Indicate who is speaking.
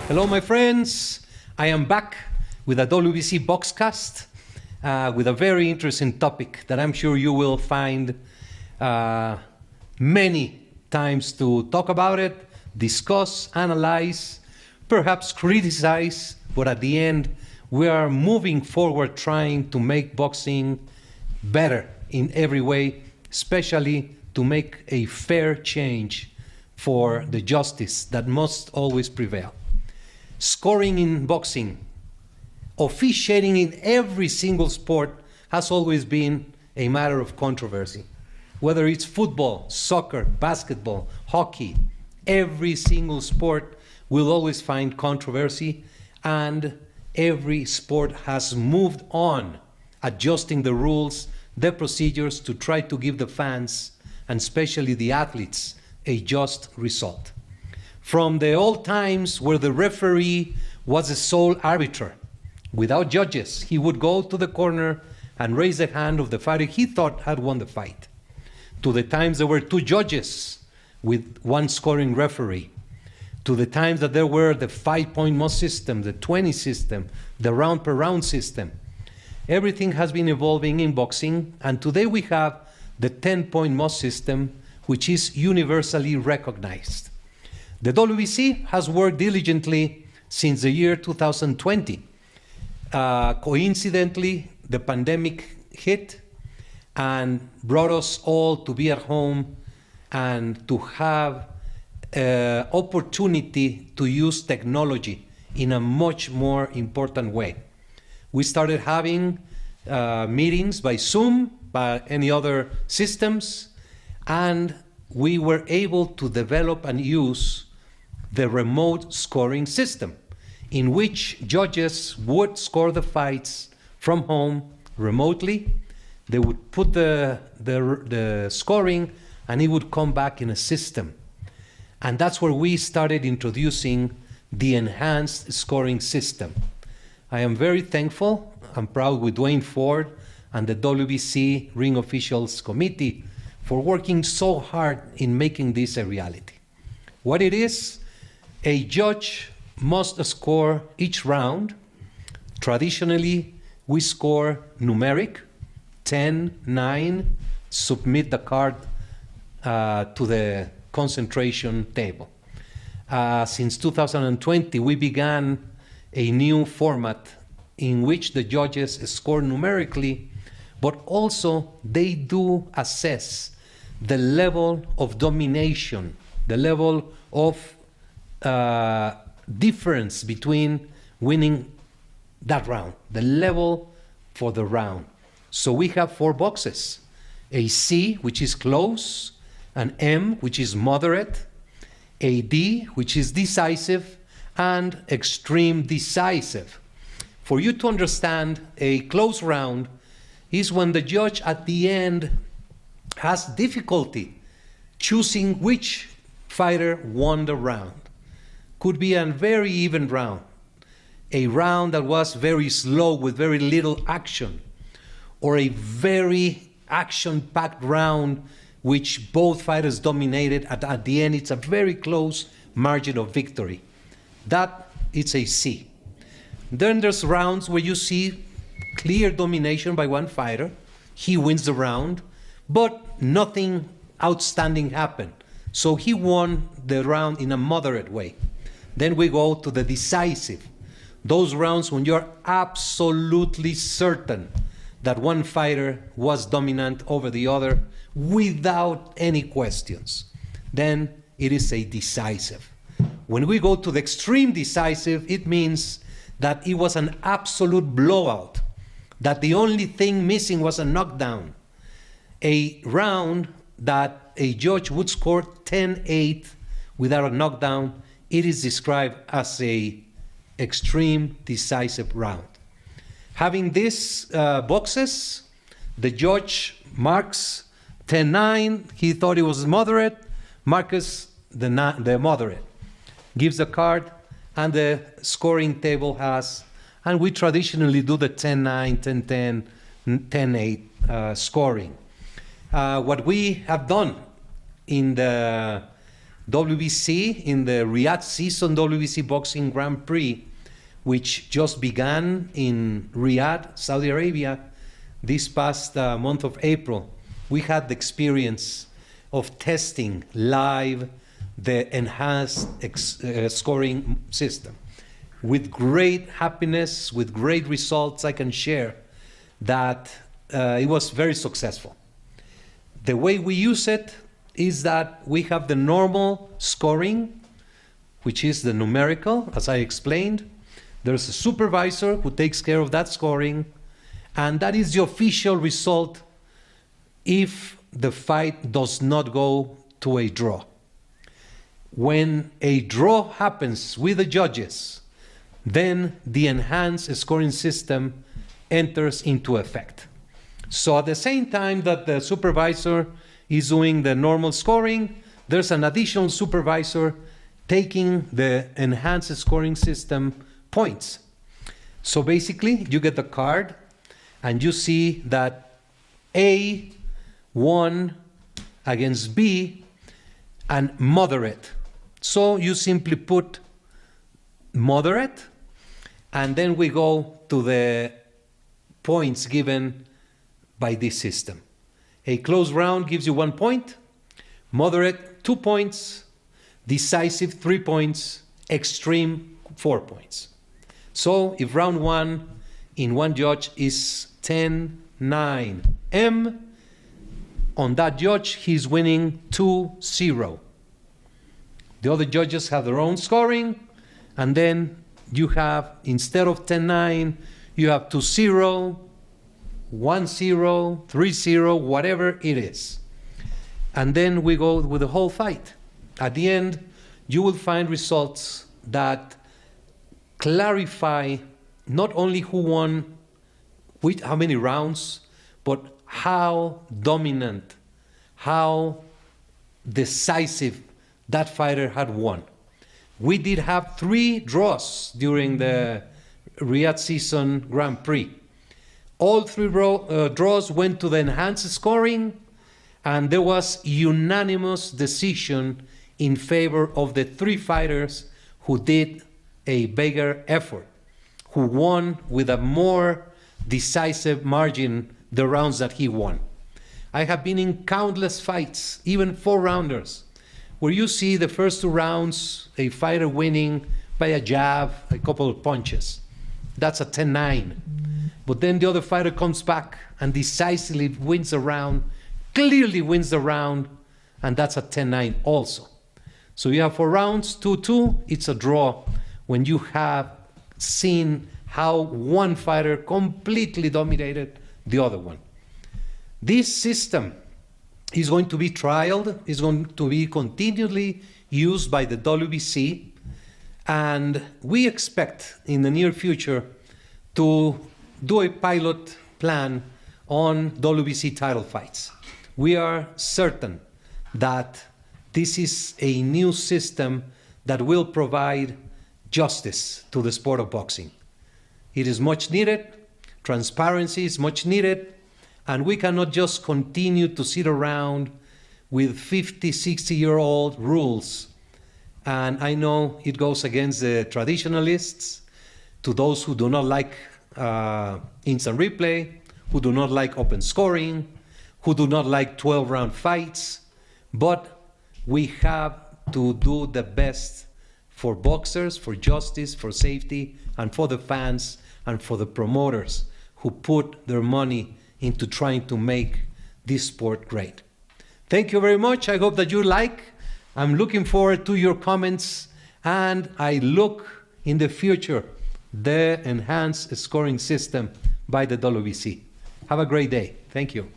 Speaker 1: Hello, my friends. I am back with a WBC BOXCAST with a very interesting topic that I'm sure you will find many times to talk about it, discuss, analyze, perhaps criticize, but at the end, we are moving forward trying to make boxing better in every way, especially to make a fair change for the justice that must always prevail. Scoring in boxing, officiating in every single sport has always been a matter of controversy. Whether it's football, soccer, basketball, hockey, every single sport will always find controversy, and every sport has moved on, adjusting the rules, the procedures to try to give the fans, and especially the athletes, a just result. From the old times where the referee was the sole arbiter, without judges, he would go to the corner and raise the hand of the fighter he thought had won the fight, to the times there were two judges with one scoring referee, to the times that there were the 5-point must system, the 20 system, the round per round system. Everything has been evolving in boxing, and today we have the 10-point must system, which is universally recognized. The WBC has worked diligently since the year 2020. Coincidentally, the pandemic hit and brought us all to be at home and to have opportunity to use technology in a much more important way. We started having meetings by Zoom, by any other systems, and we were able to develop and use the remote scoring system, in which judges would score the fights from home remotely. They would put the scoring, and it would come back in a system. And that's where we started introducing the enhanced scoring system. I am very thankful and proud with Dwayne Ford and the WBC Ring Officials Committee for working so hard in making this a reality. What it is, a judge must score each round. Traditionally, we score numeric, 10, 9, submit the card to the concentration table. Since 2020, we began a new format in which the judges score numerically, but also they do assess the level of domination, the level of difference between winning that round, the level for the round. So we have 4 boxes, a C, which is close, an M, which is moderate, a D, which is decisive, and extreme decisive. For you to understand, a close round is when the judge at the end has difficulty choosing which fighter won the round. Could be a very even round, a round that was very slow with very little action, or a very action-packed round which both fighters dominated. At the end, it's a very close margin of victory. That is a C. Then there's rounds where you see clear domination by one fighter. He wins the round, but nothing outstanding happened. So he won the round in a moderate way. Then we go to the decisive. Those rounds when you're absolutely certain that one fighter was dominant over the other without any questions. Then it is a decisive. When we go to the extreme decisive, it means that it was an absolute blowout, that the only thing missing was a knockdown. A round that a judge would score 10-8 without a knockdown, it is described as a extreme decisive round. Having these boxes, the judge marks 10-9, he thought it was moderate, marks the moderate, gives the card, and the scoring table has, and we traditionally do the 10-9, 10-10, 10-8 scoring. What we have done in the WBC, in the Riyadh season WBC Boxing Grand Prix, which just began in Riyadh, Saudi Arabia, this past month of April, we had the experience of testing live the enhanced scoring system. With great happiness, with great results, I can share that it was very successful. The way we use it is that we have the normal scoring, which is the numerical, as I explained. There's a supervisor who takes care of that scoring, and that is the official result if the fight does not go to a draw. When a draw happens with the judges, then the enhanced scoring system enters into effect. So at the same time that the supervisor is doing the normal scoring, there's an additional supervisor taking the enhanced scoring system points. So basically, you get the card and you see that A won against B and moderate. So you simply put moderate, and then we go to the points given by this system. A close round gives you 1 point, moderate 2 points, decisive 3 points, extreme 4 points. So if round 1 in one judge is 10-9 M, on that judge he's winning 2-0. The other judges have their own scoring, and then you have, instead of 10-9, you have 2-0, 1-0, 3-0, whatever it is. And then we go with the whole fight. At the end, you will find results that clarify not only who won, with how many rounds, but how dominant, how decisive that fighter had won. We did have 3 draws during the Riyadh season Grand Prix. All 3 draws went to the enhanced scoring, and there was unanimous decision in favor of the 3 fighters who did a bigger effort, who won with a more decisive margin the rounds that he won. I have been in countless fights, even 4-rounders, where you see the first 2 rounds, a fighter winning by a jab, a couple of punches. That's a 10-9. But then the other fighter comes back and decisively wins the round, clearly wins the round, and that's a 10-9 also. So you have 4 rounds, 2-2, it's a draw when you have seen how one fighter completely dominated the other one. This system is going to be trialed, is going to be continually used by the WBC, and we expect in the near future to do a pilot plan on WBC title fights. We are certain that this is a new system that will provide justice to the sport of boxing. It is much needed, transparency is much needed, and we cannot just continue to sit around with 50, 60-year-old rules. And I know it goes against the traditionalists, to those who do not like instant replay, who do not like open scoring, who do not like 12-round fights, but we have to do the best for boxers, for justice, for safety, and for the fans, and for the promoters who put their money into trying to make this sport great. Thank you very much. I hope that you like. I'm looking forward to your comments, and I look in the future the enhanced scoring system by the WBC. Have a great day. Thank you.